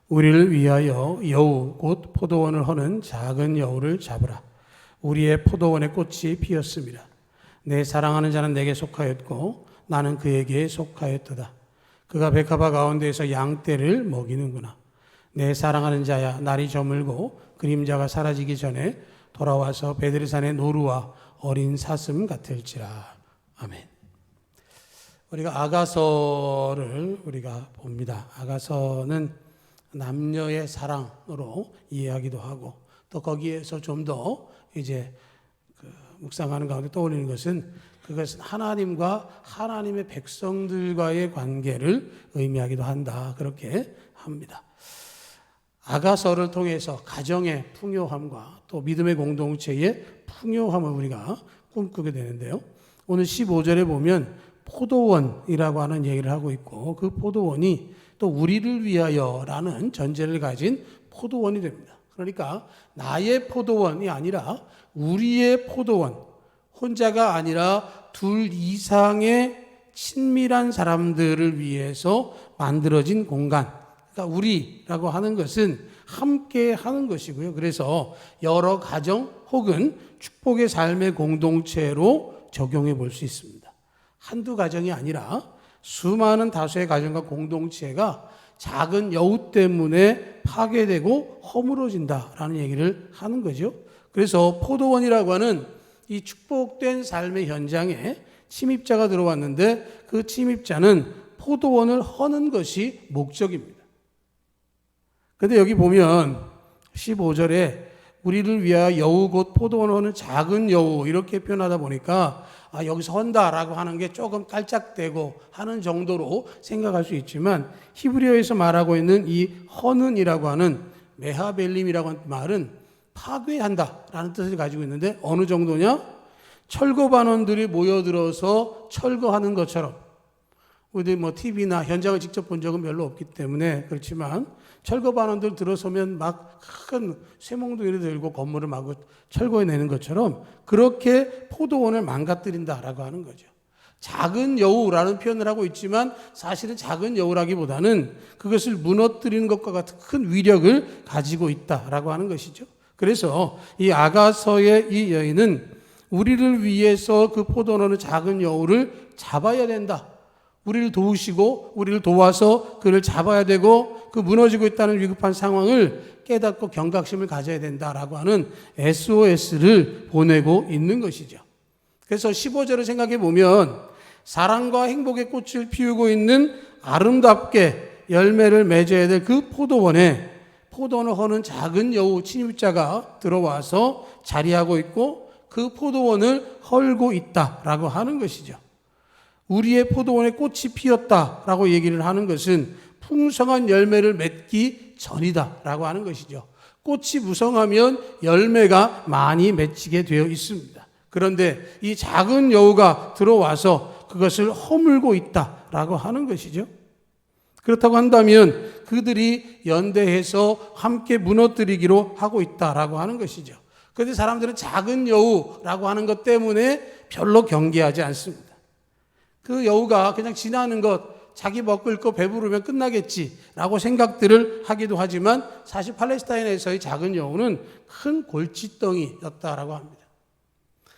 우리를 위하여 여우 곧 포도원을 허는 작은 여우를 잡으라. 우리의 포도원의 꽃이 피었습니다. 내 사랑하는 자는 내게 속하였고 나는 그에게 속하였도다. 그가 백합화 가운데에서 양떼를 먹이는구나. 내 사랑하는 자야, 날이 저물고 그림자가 사라지기 전에 돌아와서 베들산의 노루와 어린 사슴 같을지라. 아멘. 우리가 아가서를 우리가 봅니다. 아가서는 남녀의 사랑으로 이해하기도 하고, 또 거기에서 좀 더 이제 묵상하는 가운데 떠올리는 것은 그것은 하나님과 하나님의 백성들과의 관계를 의미하기도 한다. 그렇게 합니다. 아가서를 통해서 가정의 풍요함과 또 믿음의 공동체의 풍요함을 우리가 꿈꾸게 되는데요. 오늘 15절에 보면 포도원이라고 하는 얘기를 하고 있고, 그 포도원이 또 우리를 위하여라는 전제를 가진 포도원이 됩니다. 그러니까 나의 포도원이 아니라 우리의 포도원, 혼자가 아니라 둘 이상의 친밀한 사람들을 위해서 만들어진 공간. 그러니까 우리라고 하는 것은 함께 하는 것이고요. 그래서 여러 가정 혹은 축복의 삶의 공동체로 적용해 볼 수 있습니다. 한두 가정이 아니라 수많은 다수의 가정과 공동체가 작은 여우 때문에 파괴되고 허물어진다라는 얘기를 하는 거죠. 그래서 포도원이라고 하는 이 축복된 삶의 현장에 침입자가 들어왔는데, 그 침입자는 포도원을 허는 것이 목적입니다. 그런데 여기 보면 15절에 우리를 위하여 여우 곧 포도원을 허는 작은 여우 이렇게 표현하다 보니까 여기서 헌다라고 하는 게 조금 깔짝대고 하는 정도로 생각할 수 있지만, 히브리어에서 말하고 있는 이 허는이라고 하는 메하벨림이라고 하는 말은 파괴한다라는 뜻을 가지고 있는데, 어느 정도냐? 철거반원들이 모여들어서 철거하는 것처럼, 우리 TV나 현장을 직접 본 적은 별로 없기 때문에 그렇지만 철거반원들 들어서면 막 큰 쇠몽둥이를 들고 건물을 막 철거해내는 것처럼 그렇게 포도원을 망가뜨린다라고 하는 거죠. 작은 여우라는 표현을 하고 있지만 사실은 작은 여우라기보다는 그것을 무너뜨리는 것과 같은 큰 위력을 가지고 있다라고 하는 것이죠. 그래서 이 아가서의 이 여인은 우리를 위해서 그 포도원의 작은 여우를 잡아야 된다. 우리를 도우시고 우리를 도와서 그를 잡아야 되고, 그 무너지고 있다는 위급한 상황을 깨닫고 경각심을 가져야 된다라고 하는 SOS를 보내고 있는 것이죠. 그래서 15절을 생각해 보면 사랑과 행복의 꽃을 피우고 있는 아름답게 열매를 맺어야 될 그 포도원에 포도원을 허는 작은 여우 침입자가 들어와서 자리하고 있고, 그 포도원을 헐고 있다라고 하는 것이죠. 우리의 포도원에 꽃이 피었다라고 얘기를 하는 것은 풍성한 열매를 맺기 전이다라고 하는 것이죠. 꽃이 무성하면 열매가 많이 맺히게 되어 있습니다. 그런데 이 작은 여우가 들어와서 그것을 허물고 있다라고 하는 것이죠. 그렇다고 한다면 그들이 연대해서 함께 무너뜨리기로 하고 있다라고 하는 것이죠. 그런데 사람들은 작은 여우라고 하는 것 때문에 별로 경계하지 않습니다. 그 여우가 그냥 지나는 것, 자기 먹고 읽고 배부르면 끝나겠지라고 생각들을 하기도 하지만, 사실 팔레스타인에서의 작은 여우는 큰 골칫덩이였다라고 합니다.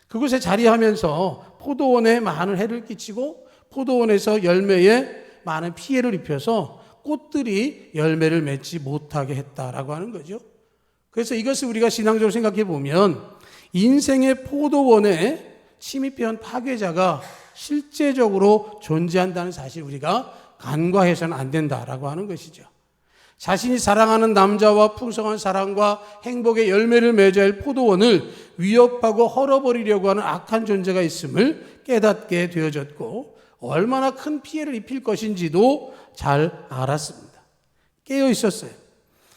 그곳에 자리하면서 포도원에 많은 해를 끼치고 포도원에서 열매에 많은 피해를 입혀서 꽃들이 열매를 맺지 못하게 했다라고 하는 거죠. 그래서 이것을 우리가 신앙적으로 생각해 보면 인생의 포도원에 침입해온 파괴자가 실제적으로 존재한다는 사실 우리가 간과해서는 안 된다라고 하는 것이죠. 자신이 사랑하는 남자와 풍성한 사랑과 행복의 열매를 맺어야 할 포도원을 위협하고 헐어버리려고 하는 악한 존재가 있음을 깨닫게 되어졌고, 얼마나 큰 피해를 입힐 것인지도 잘 알았습니다. 깨어 있었어요.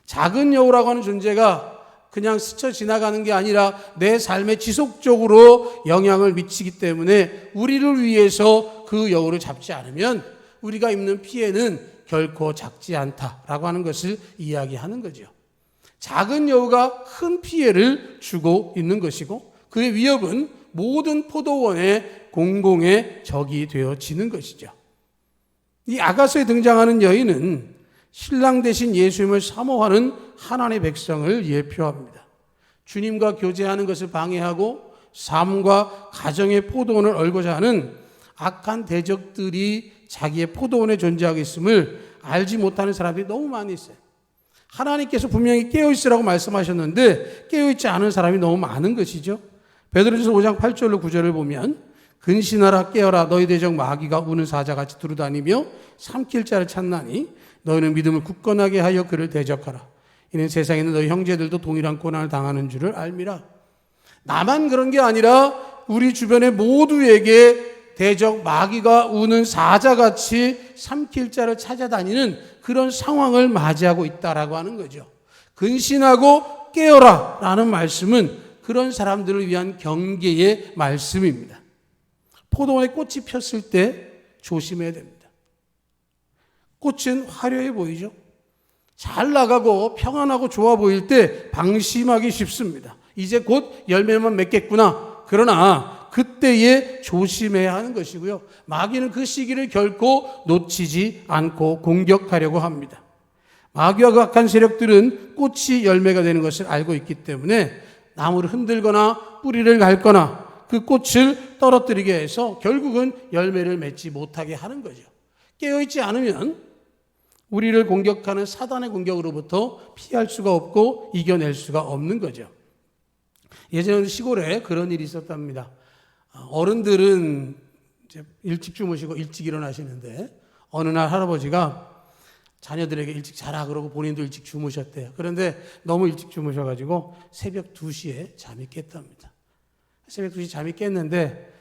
작은 여우라고 하는 존재가 그냥 스쳐 지나가는 게 아니라 내 삶에 지속적으로 영향을 미치기 때문에 우리를 위해서 그 여우를 잡지 않으면 우리가 입는 피해는 결코 작지 않다라고 하는 것을 이야기하는 거죠. 작은 여우가 큰 피해를 주고 있는 것이고, 그의 위협은 모든 포도원의 공공의 적이 되어지는 것이죠. 이 아가서에 등장하는 여인은 신랑 대신 예수님을 사모하는 하나님의 백성을 예표합니다. 주님과 교제하는 것을 방해하고 삶과 가정의 포도원을 얼고자 하는 악한 대적들이 자기의 포도원에 존재하고 있음을 알지 못하는 사람들이 너무 많이 있어요. 하나님께서 분명히 깨어있으라고 말씀하셨는데 깨어있지 않은 사람이 너무 많은 것이죠. 베드로전서 5장 8절로 9절을 보면 근신하라 깨어라 너희 대적 마귀가 우는 사자같이 두루다니며 삼킬 자를 찾나니 너희는 믿음을 굳건하게 하여 그를 대적하라. 이는 세상에 있는 너희 형제들도 동일한 고난을 당하는 줄을 알미라. 나만 그런 게 아니라 우리 주변의 모두에게 대적 마귀가 우는 사자같이 삼킬 자를 찾아다니는 그런 상황을 맞이하고 있다라고 하는 거죠. 근신하고 깨어라 라는 말씀은 그런 사람들을 위한 경계의 말씀입니다. 포도원에 꽃이 폈을 때 조심해야 됩니다. 꽃은 화려해 보이죠? 잘 나가고 평안하고 좋아 보일 때 방심하기 쉽습니다. 이제 곧 열매만 맺겠구나. 그러나 그때에 조심해야 하는 것이고요. 마귀는 그 시기를 결코 놓치지 않고 공격하려고 합니다. 마귀와 그 악한 세력들은 꽃이 열매가 되는 것을 알고 있기 때문에 나무를 흔들거나 뿌리를 갈거나 그 꽃을 떨어뜨리게 해서 결국은 열매를 맺지 못하게 하는 거죠. 깨어있지 않으면 우리를 공격하는 사단의 공격으로부터 피할 수가 없고 이겨낼 수가 없는 거죠. 예전에 시골에 그런 일이 있었답니다. 어른들은 이제 일찍 주무시고 일찍 일어나시는데 어느 날 할아버지가 자녀들에게 일찍 자라 그러고 본인도 일찍 주무셨대요. 그런데 너무 일찍 주무셔가지고 새벽 2시에 잠이 깼답니다. 새벽 2시 잠이 깼는데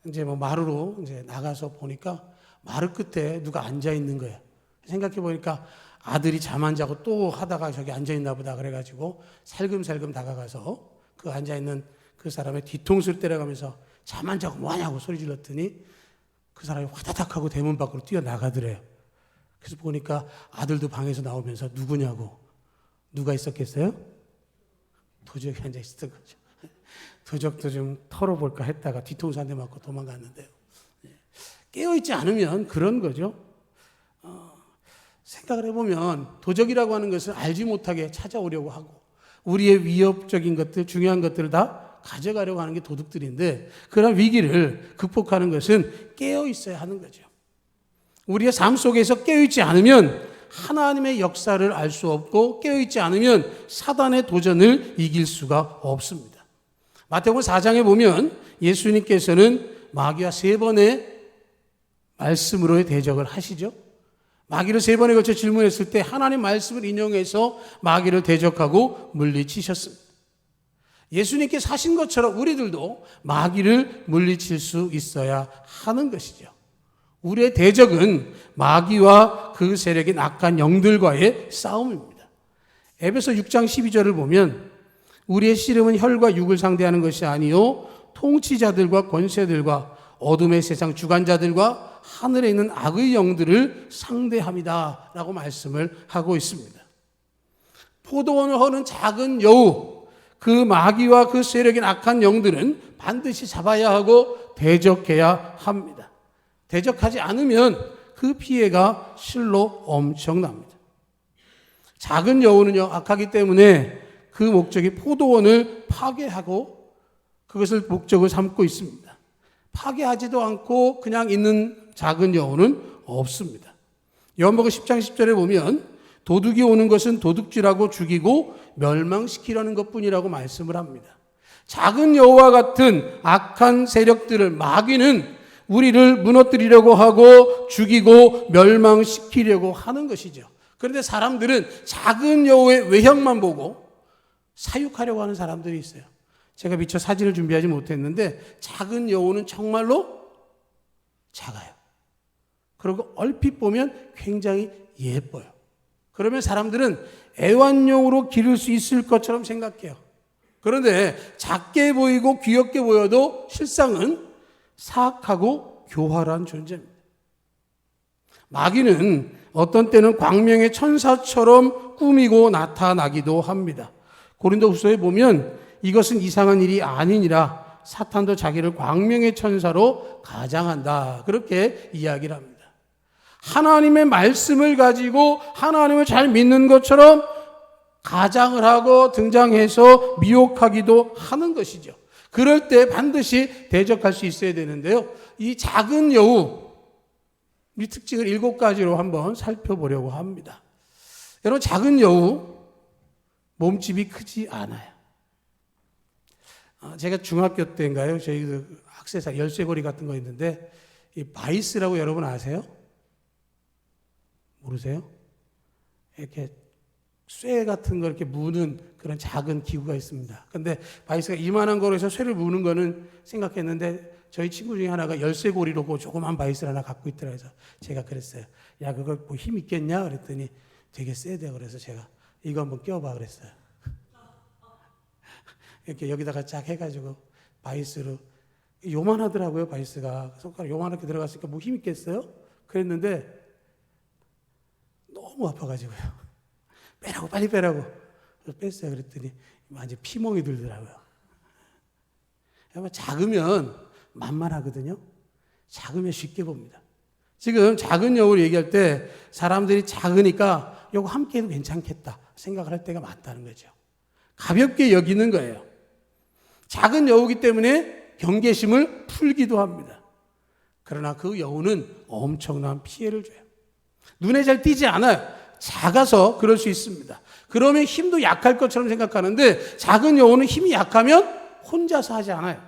이제 뭐 마루로 이제 나가서 보니까 마루 끝에 누가 앉아 있는 거예요. 생각해 보니까 아들이 잠 안 자고 또 하다가 저기 앉아 있나 보다 그래가지고 살금살금 다가가서 그 앉아 있는 그 사람의 뒤통수를 때려가면서 잠 안 자고 뭐하냐고 소리 질렀더니 그 사람이 화다닥 하고 대문 밖으로 뛰어나가더래요. 그래서 보니까 아들도 방에서 나오면서 누구냐고. 누가 있었겠어요? 도적이 앉아 있었던 거죠. 도적도 좀 털어볼까 했다가 뒤통수 한 대 맞고 도망갔는데요. 깨어있지 않으면 그런 거죠. 생각을 해보면 도적이라고 하는 것을 알지 못하게 찾아오려고 하고 우리의 위협적인 것들, 중요한 것들을 다 가져가려고 하는 게 도둑들인데 그런 위기를 극복하는 것은 깨어 있어야 하는 거죠. 우리의 삶 속에서 깨어 있지 않으면 하나님의 역사를 알 수 없고 깨어 있지 않으면 사단의 도전을 이길 수가 없습니다. 마태복음 4장에 보면 예수님께서는 마귀와 3번의 말씀으로의 대적을 하시죠. 마귀를 3번에 걸쳐 질문했을 때 하나님 말씀을 인용해서 마귀를 대적하고 물리치셨습니다. 예수님께서 하신 것처럼 우리들도 마귀를 물리칠 수 있어야 하는 것이죠. 우리의 대적은 마귀와 그 세력인 악한 영들과의 싸움입니다. 에베소 6장 12절을 보면 우리의 씨름은 혈과 육을 상대하는 것이 아니요 통치자들과 권세들과 어둠의 세상 주관자들과 하늘에 있는 악의 영들을 상대합니다 라고 말씀을 하고 있습니다. 포도원을 허는 작은 여우, 그 마귀와 그 세력인 악한 영들은 반드시 잡아야 하고 대적해야 합니다. 대적하지 않으면 그 피해가 실로 엄청납니다. 작은 여우는요, 악하기 때문에 그 목적이 포도원을 파괴하고 그것을 목적을 삼고 있습니다. 파괴하지도 않고 그냥 있는 작은 여우는 없습니다. 요한복음 10장 10절에 보면 도둑이 오는 것은 도둑질하고 죽이고 멸망시키려는 것뿐이라고 말씀을 합니다. 작은 여우와 같은 악한 세력들을 마귀는 우리를 무너뜨리려고 하고 죽이고 멸망시키려고 하는 것이죠. 그런데 사람들은 작은 여우의 외형만 보고 사육하려고 하는 사람들이 있어요. 제가 미처 사진을 준비하지 못했는데 작은 여우는 정말로 작아요. 그리고 얼핏 보면 굉장히 예뻐요. 그러면 사람들은 애완용으로 기를 수 있을 것처럼 생각해요. 그런데 작게 보이고 귀엽게 보여도 실상은 사악하고 교활한 존재입니다. 마귀는 어떤 때는 광명의 천사처럼 꾸미고 나타나기도 합니다. 고린도후서에 보면 이것은 이상한 일이 아니니라 사탄도 자기를 광명의 천사로 가장한다. 그렇게 이야기를 합니다. 하나님의 말씀을 가지고 하나님을 잘 믿는 것처럼 가장을 하고 등장해서 미혹하기도 하는 것이죠. 그럴 때 반드시 대적할 수 있어야 되는데요. 이 작은 여우, 이 특징을 7가지로 한번 살펴보려고 합니다. 여러분, 작은 여우, 몸집이 크지 않아요. 제가 중학교 때인가요? 저희 그 액세서리, 열쇠고리 같은 거 있는데, 이 바이스라고 여러분 아세요? 모르세요? 이렇게 쇠 같은 거 이렇게 무는 그런 작은 기구가 있습니다. 근데 바이스가 이만한 거로 해서 쇠를 무는 거는 생각했는데 저희 친구 중에 하나가 열쇠고리로 그 조그만 바이스를 하나 갖고 있더라 해서 제가 그랬어요. 야, 그거 뭐 힘 있겠냐? 그랬더니 되게 세대. 그래서 제가 이거 한번 껴봐 그랬어요. 이렇게 여기다가 쫙 해가지고 바이스로 요만하더라고요. 바이스가 손가락 요만하게 들어갔으니까 뭐 힘 있겠어요? 그랬는데 너무 아파가지고요. 빼라고, 빨리 빼라고. 그래서 뺐어요. 그랬더니 완전 피멍이 들더라고요. 작으면 만만하거든요. 작으면 쉽게 봅니다. 지금 작은 여우를 얘기할 때 사람들이 작으니까 이거 함께 해도 괜찮겠다 생각을 할 때가 많다는 거죠. 가볍게 여기는 거예요. 작은 여우기 때문에 경계심을 풀기도 합니다. 그러나 그 여우는 엄청난 피해를 줘요. 눈에 잘 띄지 않아요. 작아서 그럴 수 있습니다. 그러면 힘도 약할 것처럼 생각하는데 작은 여우는 힘이 약하면 혼자서 하지 않아요.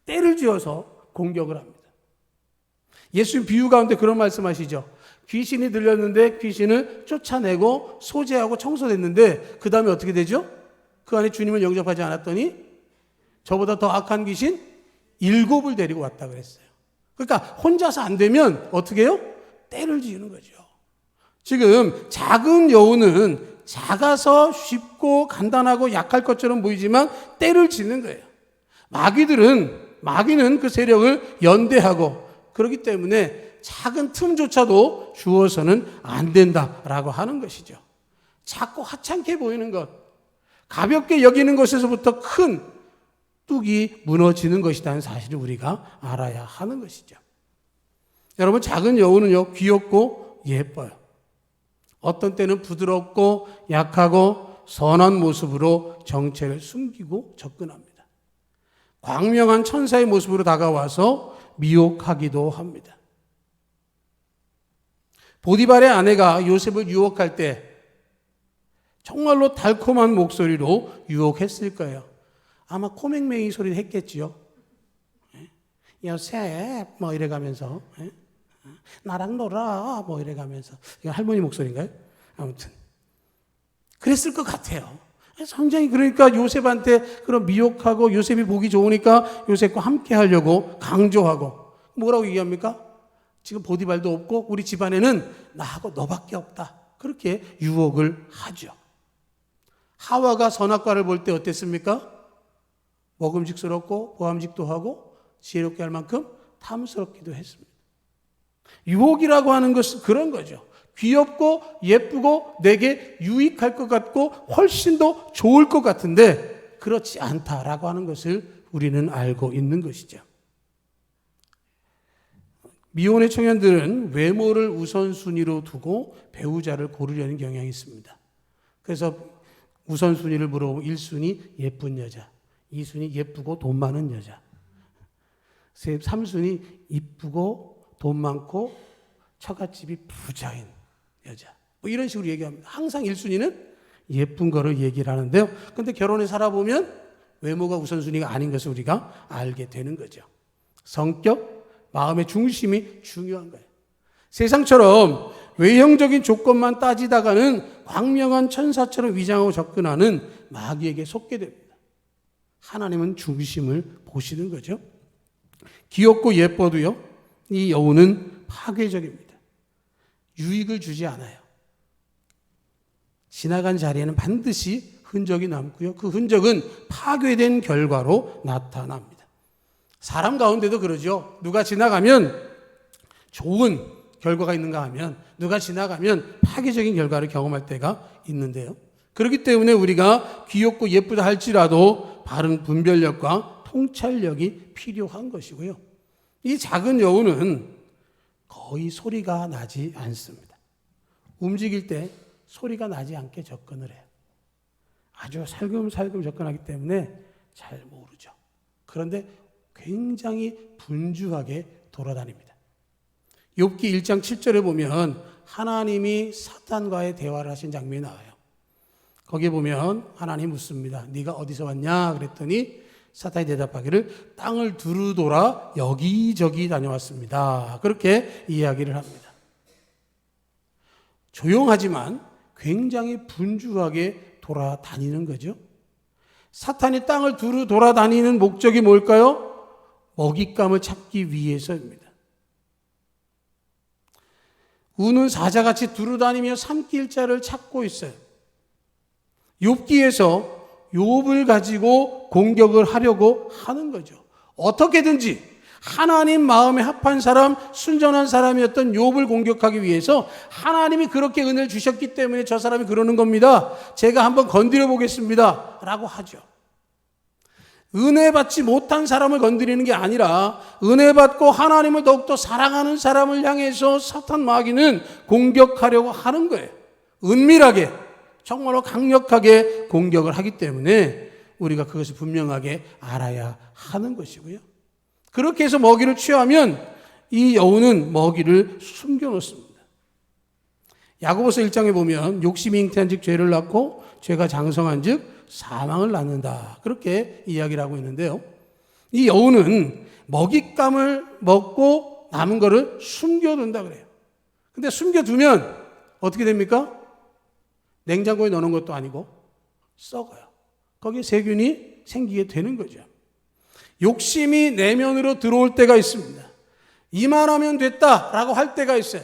때를 지어서 공격을 합니다. 예수님 비유 가운데 그런 말씀하시죠. 귀신이 들렸는데 귀신을 쫓아내고 소재하고 청소됐는데 그 다음에 어떻게 되죠? 그 안에 주님을 영접하지 않았더니 저보다 더 악한 귀신 7을 데리고 왔다 그랬어요. 그러니까 혼자서 안 되면 어떻게 해요? 때를 지우는 거죠. 지금 작은 여우는 작아서 쉽고 간단하고 약할 것처럼 보이지만 때를 지는 거예요. 마귀는 그 세력을 연대하고 그렇기 때문에 작은 틈조차도 주어서는 안 된다라고 하는 것이죠. 작고 하찮게 보이는 것, 가볍게 여기는 것에서부터 큰 뚝이 무너지는 것이라는 사실을 우리가 알아야 하는 것이죠. 여러분, 작은 여우는요, 귀엽고 예뻐요. 어떤 때는 부드럽고 약하고 선한 모습으로 정체를 숨기고 접근합니다. 광명한 천사의 모습으로 다가와서 미혹하기도 합니다. 보디발의 아내가 요셉을 유혹할 때 정말로 달콤한 목소리로 유혹했을 거예요. 아마 코맹맹이 소리를 했겠지요. 요셉 뭐 이래가면서 나랑 놀아 뭐 이래가면서. 이거 할머니 목소리인가요? 아무튼 그랬을 것 같아요. 상당히 그러니까 요셉한테 그런 미혹하고 요셉이 보기 좋으니까 요셉과 함께 하려고 강조하고 뭐라고 얘기합니까? 지금 보디발도 없고 우리 집안에는 나하고 너밖에 없다. 그렇게 유혹을 하죠. 하와가 선악과를 볼 때 어땠습니까? 먹음직스럽고 보암직도 하고 지혜롭게 할 만큼 탐스럽기도 했습니다. 유혹이라고 하는 것은 그런 거죠. 귀엽고 예쁘고 내게 유익할 것 같고 훨씬 더 좋을 것 같은데 그렇지 않다라고 하는 것을 우리는 알고 있는 것이죠. 미혼의 청년들은 외모를 우선순위로 두고 배우자를 고르려는 경향이 있습니다. 그래서 우선순위를 물어보면 1순위 예쁜 여자, 2순위 예쁘고 돈 많은 여자, 3순위 이쁘고 돈 많고 처갓집이 부자인 여자. 뭐 이런 식으로 얘기합니다. 항상 1순위는 예쁜 거를 얘기를 하는데요. 그런데 결혼에 살아보면 외모가 우선순위가 아닌 것을 우리가 알게 되는 거죠. 성격, 마음의 중심이 중요한 거예요. 세상처럼 외형적인 조건만 따지다가는 광명한 천사처럼 위장하고 접근하는 마귀에게 속게 됩니다. 하나님은 중심을 보시는 거죠. 귀엽고 예뻐도요, 이 여우는 파괴적입니다. 유익을 주지 않아요. 지나간 자리에는 반드시 흔적이 남고요. 그 흔적은 파괴된 결과로 나타납니다. 사람 가운데도 그러죠. 누가 지나가면 좋은 결과가 있는가 하면 누가 지나가면 파괴적인 결과를 경험할 때가 있는데요. 그렇기 때문에 우리가 귀엽고 예쁘다 할지라도 바른 분별력과 통찰력이 필요한 것이고요. 이 작은 여우는 거의 소리가 나지 않습니다. 움직일 때 소리가 나지 않게 접근을 해요. 아주 살금살금 접근하기 때문에 잘 모르죠. 그런데 굉장히 분주하게 돌아다닙니다. 욥기 1장 7절에 보면 하나님이 사탄과의 대화를 하신 장면이 나와요. 거기에 보면 하나님 묻습니다. 네가 어디서 왔냐? 그랬더니 사탄이 대답하기를 땅을 두루 돌아 여기저기 다녀왔습니다. 그렇게 이야기를 합니다. 조용하지만 굉장히 분주하게 돌아다니는 거죠. 사탄이 땅을 두루 돌아다니는 목적이 뭘까요? 먹잇감을 찾기 위해서입니다. 우는 사자같이 두루다니며 삼킬 자를 찾고 있어요. 욥기에서 욥을 가지고 공격을 하려고 하는 거죠. 어떻게든지 하나님 마음에 합한 사람, 순전한 사람이었던 욥을 공격하기 위해서 하나님이 그렇게 은혜를 주셨기 때문에 저 사람이 그러는 겁니다. 제가 한번 건드려 보겠습니다. 라고 하죠. 은혜 받지 못한 사람을 건드리는 게 아니라 은혜 받고 하나님을 더욱더 사랑하는 사람을 향해서 사탄 마귀는 공격하려고 하는 거예요. 은밀하게, 정말로 강력하게 공격을 하기 때문에 우리가 그것을 분명하게 알아야 하는 것이고요. 그렇게 해서 먹이를 취하면 이 여우는 먹이를 숨겨놓습니다. 야고보서 1장에 보면 욕심이 잉태한 즉 죄를 낳고 죄가 장성한 즉 사망을 낳는다. 그렇게 이야기를 하고 있는데요. 이 여우는 먹잇감을 먹고 남은 거를 숨겨둔다 그래요. 근데 숨겨두면 어떻게 됩니까? 냉장고에 넣는 것도 아니고 썩어요. 거기에 세균이 생기게 되는 거죠. 욕심이 내면으로 들어올 때가 있습니다. 이만하면 됐다라고 할 때가 있어요.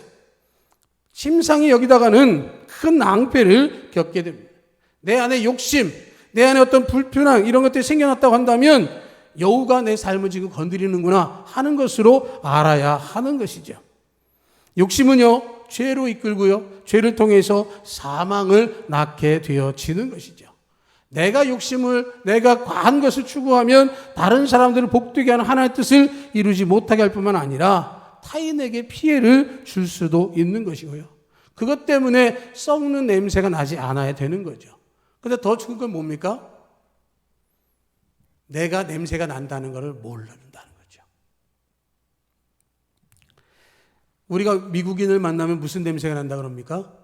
심상이 여기다가는 큰 낭패를 겪게 됩니다. 내 안에 욕심, 내 안에 어떤 불편함 이런 것들이 생겨났다고 한다면 여우가 내 삶을 지금 건드리는구나 하는 것으로 알아야 하는 것이죠. 욕심은요, 죄로 이끌고요, 죄를 통해서 사망을 낳게 되어지는 것이죠. 내가 과한 것을 추구하면 다른 사람들을 복되게 하는 하나님의 뜻을 이루지 못하게 할 뿐만 아니라 타인에게 피해를 줄 수도 있는 것이고요. 그것 때문에 썩는 냄새가 나지 않아야 되는 거죠. 근데 더 좋은 건 뭡니까? 내가 냄새가 난다는 것을 모른다는 거죠. 우리가 미국인을 만나면 무슨 냄새가 난다 그럽니까?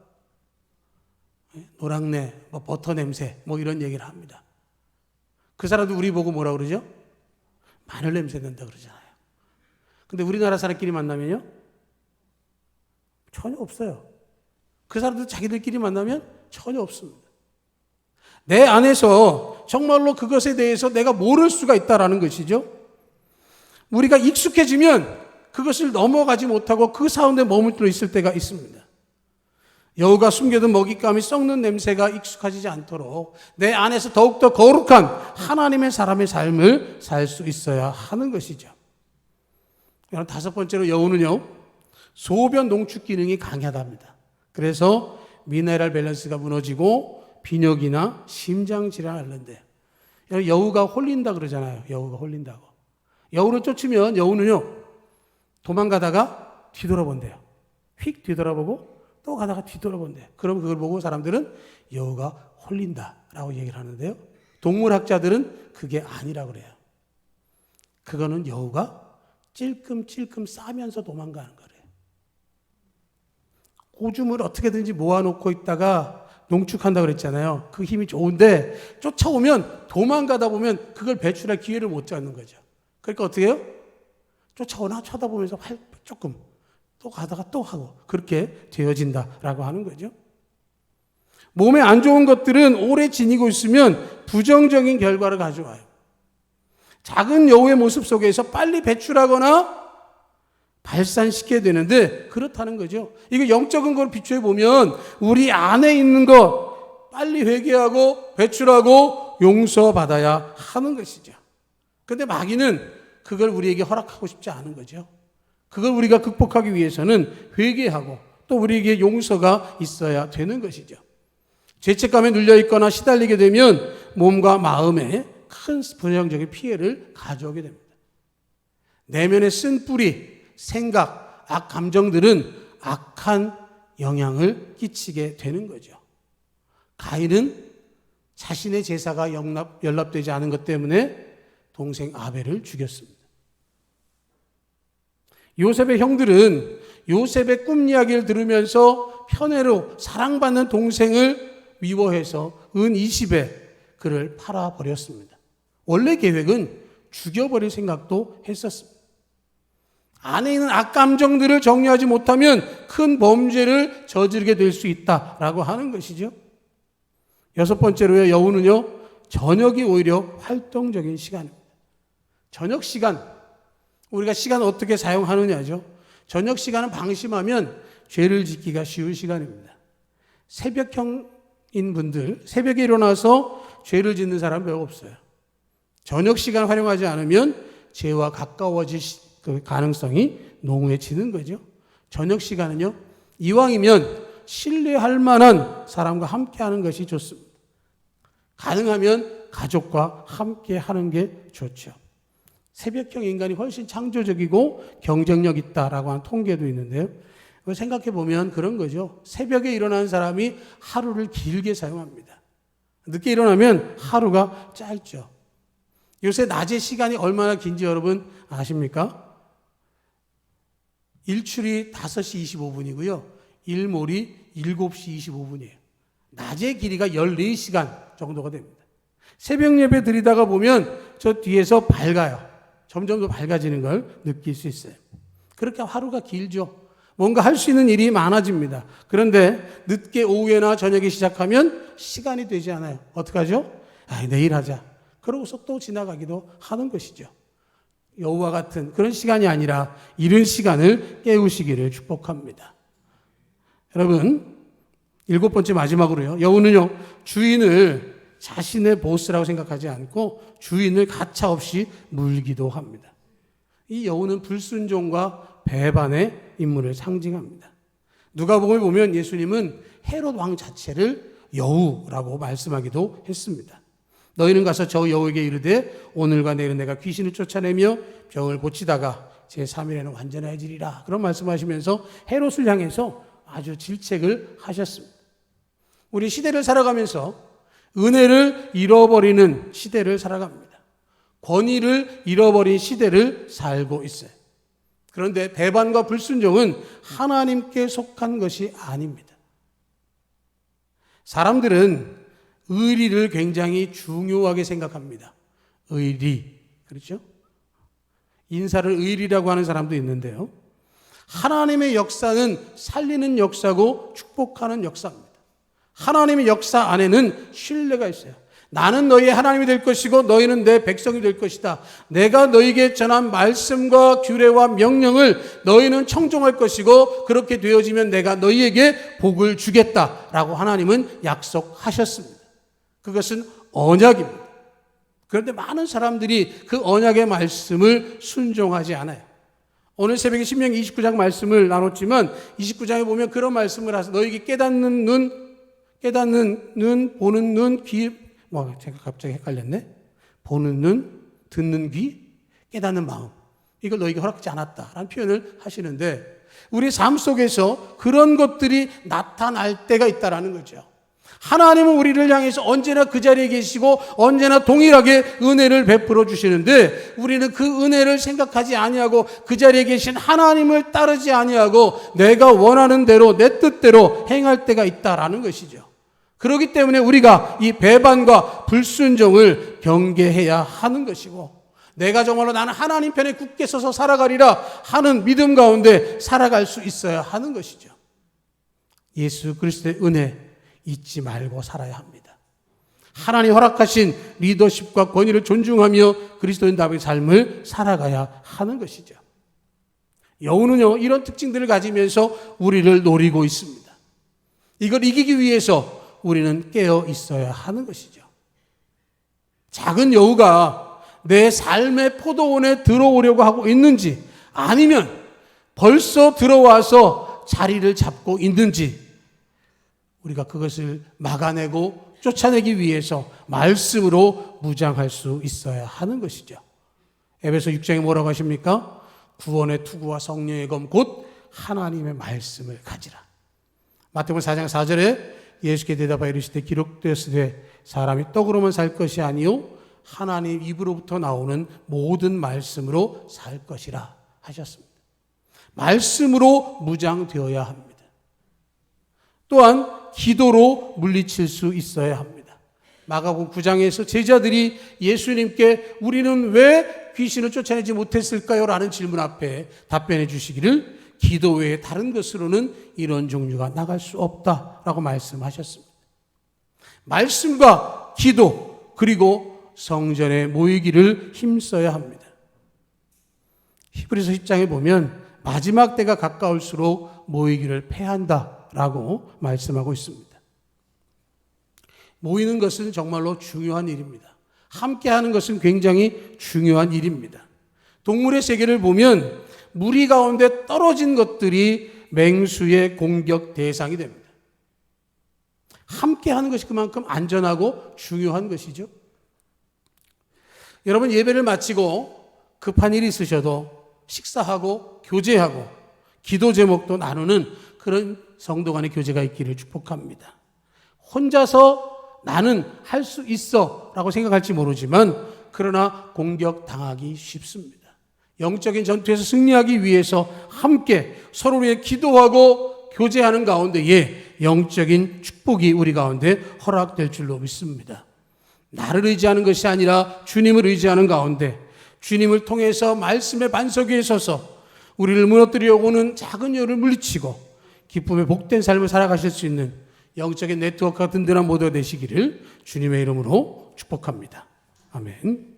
노랑내, 버터 냄새, 이런 얘기를 합니다. 그 사람도 우리 보고 뭐라 그러죠? 마늘 냄새 난다 그러잖아요. 근데 우리나라 사람끼리 만나면요? 전혀 없어요. 그 사람들 자기들끼리 만나면 전혀 없습니다. 내 안에서 정말로 그것에 대해서 내가 모를 수가 있다라는 것이죠. 우리가 익숙해지면 그것을 넘어가지 못하고 그 가운데 머물러 있을 때가 있습니다. 여우가 숨겨둔 먹잇감이 썩는 냄새가 익숙해지지 않도록 내 안에서 더욱더 거룩한 하나님의 사람의 삶을 살 수 있어야 하는 것이죠. 다섯 번째로 여우는요, 소변 농축 기능이 강하답니다. 그래서 미네랄 밸런스가 무너지고 빈혈이나 심장 질환을 앓는데요. 여우가 홀린다 그러잖아요. 여우가 홀린다고. 여우를 쫓으면 여우는요, 도망가다가 뒤돌아본대요. 휙 뒤돌아보고 또 가다가 뒤돌아본대요. 그럼 그걸 보고 사람들은 여우가 홀린다라고 얘기를 하는데요. 동물학자들은 그게 아니라고 그래요. 그거는 여우가 찔끔찔끔 싸면서 도망가는 거래요. 오줌을 어떻게든지 모아놓고 있다가 농축한다 그랬잖아요. 그 힘이 좋은데 쫓아오면 도망가다 보면 그걸 배출할 기회를 못 잡는 거죠. 그러니까 어떻게 해요? 쫓아오나 쳐다보면서 조금 또 가다가 또 하고 그렇게 되어진다라고 하는 거죠. 몸에 안 좋은 것들은 오래 지니고 있으면 부정적인 결과를 가져와요. 작은 여우의 모습 속에서 빨리 배출하거나 발산시켜야 되는데 그렇다는 거죠. 이거 영적인 걸 비추어 보면 우리 안에 있는 것 빨리 회개하고 배출하고 용서받아야 하는 것이죠. 그런데 마귀는 그걸 우리에게 허락하고 싶지 않은 거죠. 그걸 우리가 극복하기 위해서는 회개하고 또 우리에게 용서가 있어야 되는 것이죠. 죄책감에 눌려있거나 시달리게 되면 몸과 마음에 큰 부정적인 피해를 가져오게 됩니다. 내면의 쓴 뿌리, 생각, 악 감정들은 악한 영향을 끼치게 되는 거죠. 가인은 자신의 제사가 연납되지 않은 것 때문에 동생 아벨을 죽였습니다. 요셉의 형들은 요셉의 꿈 이야기를 들으면서 편애로 사랑받는 동생을 미워해서 은 20에 그를 팔아버렸습니다. 원래 계획은 죽여버릴 생각도 했었습니다. 안에 있는 악감정들을 정리하지 못하면 큰 범죄를 저지르게 될 수 있다라고 하는 것이죠. 여섯 번째로요, 여우는요, 저녁이 오히려 활동적인 시간입니다. 저녁 시간, 우리가 시간을 어떻게 사용하느냐죠. 저녁 시간은 방심하면 죄를 짓기가 쉬운 시간입니다. 새벽형인 분들, 새벽에 일어나서 죄를 짓는 사람 별로 없어요. 저녁 시간 활용하지 않으면 죄와 가까워질 그 가능성이 농후해지는 거죠. 저녁 시간은요, 이왕이면 신뢰할 만한 사람과 함께 하는 것이 좋습니다. 가능하면 가족과 함께 하는 게 좋죠. 새벽형 인간이 훨씬 창조적이고 경쟁력 있다라고 하는 통계도 있는데요. 생각해 보면 그런 거죠. 새벽에 일어나는 사람이 하루를 길게 사용합니다. 늦게 일어나면 하루가 짧죠. 요새 낮의 시간이 얼마나 긴지 여러분 아십니까? 일출이 5시 25분이고요. 일몰이 7시 25분이에요. 낮의 길이가 14시간 정도가 됩니다. 새벽 예배 드리다가 보면 저 뒤에서 밝아요. 점점 더 밝아지는 걸 느낄 수 있어요. 그렇게 하루가 길죠. 뭔가 할 수 있는 일이 많아집니다. 그런데 늦게 오후에나 저녁에 시작하면 시간이 되지 않아요. 어떡하죠? 내일 하자. 그러고서 또 지나가기도 하는 것이죠. 여우와 같은 그런 시간이 아니라 이른 시간을 깨우시기를 축복합니다. 여러분, 7번째 마지막으로요. 여우는요, 주인을 자신의 보스라고 생각하지 않고 주인을 가차없이 물기도 합니다. 이 여우는 불순종과 배반의 인물을 상징합니다. 누가복음에 보면 예수님은 헤롯 왕 자체를 여우라고 말씀하기도 했습니다. 너희는 가서 저 여우에게 이르되 오늘과 내일은 내가 귀신을 쫓아내며 병을 고치다가 제3일에는 완전해지리라. 그런 말씀하시면서 헤롯을 향해서 아주 질책을 하셨습니다. 우리 시대를 살아가면서 은혜를 잃어버리는 시대를 살아갑니다. 권위를 잃어버린 시대를 살고 있어요. 그런데 배반과 불순종은 하나님께 속한 것이 아닙니다. 사람들은 의리를 굉장히 중요하게 생각합니다. 의리, 그렇죠? 인사를 의리라고 하는 사람도 있는데요. 하나님의 역사는 살리는 역사고 축복하는 역사입니다. 하나님의 역사 안에는 신뢰가 있어요. 나는 너희의 하나님이 될 것이고 너희는 내 백성이 될 것이다. 내가 너희에게 전한 말씀과 규례와 명령을 너희는 청종할 것이고 그렇게 되어지면 내가 너희에게 복을 주겠다라고 하나님은 약속하셨습니다. 그것은 언약입니다. 그런데 많은 사람들이 그 언약의 말씀을 순종하지 않아요. 오늘 새벽에 신명기 29장 말씀을 나눴지만 29장에 보면 그런 말씀을 하셔서 너희에게 깨닫는 눈, 보는 눈, 귀, 제가 갑자기 헷갈렸네. 보는 눈, 듣는 귀, 깨닫는 마음. 이걸 너희에게 허락하지 않았다라는 표현을 하시는데 우리 삶 속에서 그런 것들이 나타날 때가 있다라는 거죠. 하나님은 우리를 향해서 언제나 그 자리에 계시고 언제나 동일하게 은혜를 베풀어 주시는데 우리는 그 은혜를 생각하지 아니하고 그 자리에 계신 하나님을 따르지 아니하고 내가 원하는 대로 내 뜻대로 행할 때가 있다라는 것이죠. 그렇기 때문에 우리가 이 배반과 불순종을 경계해야 하는 것이고 내가 정말로 나는 하나님 편에 굳게 서서 살아가리라 하는 믿음 가운데 살아갈 수 있어야 하는 것이죠. 예수 그리스도의 은혜 잊지 말고 살아야 합니다. 하나님 허락하신 리더십과 권위를 존중하며 그리스도인답의 삶을 살아가야 하는 것이죠. 여우는요, 이런 특징들을 가지면서 우리를 노리고 있습니다. 이걸 이기기 위해서 우리는 깨어 있어야 하는 것이죠. 작은 여우가 내 삶의 포도원에 들어오려고 하고 있는지 아니면 벌써 들어와서 자리를 잡고 있는지 우리가 그것을 막아내고 쫓아내기 위해서 말씀으로 무장할 수 있어야 하는 것이죠. 에베소 6장에 뭐라고 하십니까? 구원의 투구와 성령의 검 곧 하나님의 말씀을 가지라. 마태복음 4장 4절에 예수께 대답하여 이르시되 기록되었으되 사람이 떡으로만 살 것이 아니요 하나님 입으로부터 나오는 모든 말씀으로 살 것이라 하셨습니다. 말씀으로 무장되어야 합니다. 또한 기도로 물리칠 수 있어야 합니다. 마가복음 9장에서 제자들이 예수님께 우리는 왜 귀신을 쫓아내지 못했을까요? 라는 질문 앞에 답변해 주시기를 기도 외에 다른 것으로는 이런 종류가 나갈 수 없다라고 말씀하셨습니다. 말씀과 기도 그리고 성전에 모이기를 힘써야 합니다. 히브리서 10장에 보면 마지막 때가 가까울수록 모이기를 패한다라고 말씀하고 있습니다. 모이는 것은 정말로 중요한 일입니다. 함께하는 것은 굉장히 중요한 일입니다. 동물의 세계를 보면 무리 가운데 떨어진 것들이 맹수의 공격 대상이 됩니다. 함께하는 것이 그만큼 안전하고 중요한 것이죠. 여러분 예배를 마치고 급한 일이 있으셔도 식사하고 교제하고 기도 제목도 나누는 그런 성도 간의 교제가 있기를 축복합니다. 혼자서 나는 할 수 있어 라고 생각할지 모르지만 그러나 공격당하기 쉽습니다. 영적인 전투에서 승리하기 위해서 함께 서로의 기도하고 교제하는 가운데에 영적인 축복이 우리 가운데 허락될 줄로 믿습니다. 나를 의지하는 것이 아니라 주님을 의지하는 가운데 주님을 통해서 말씀의 반석 위에 서서 우리를 무너뜨리려고 오는 작은 여를 물리치고 기쁨의 복된 삶을 살아가실 수 있는 영적인 네트워크가 든든한 모두가 되시기를 주님의 이름으로 축복합니다. 아멘.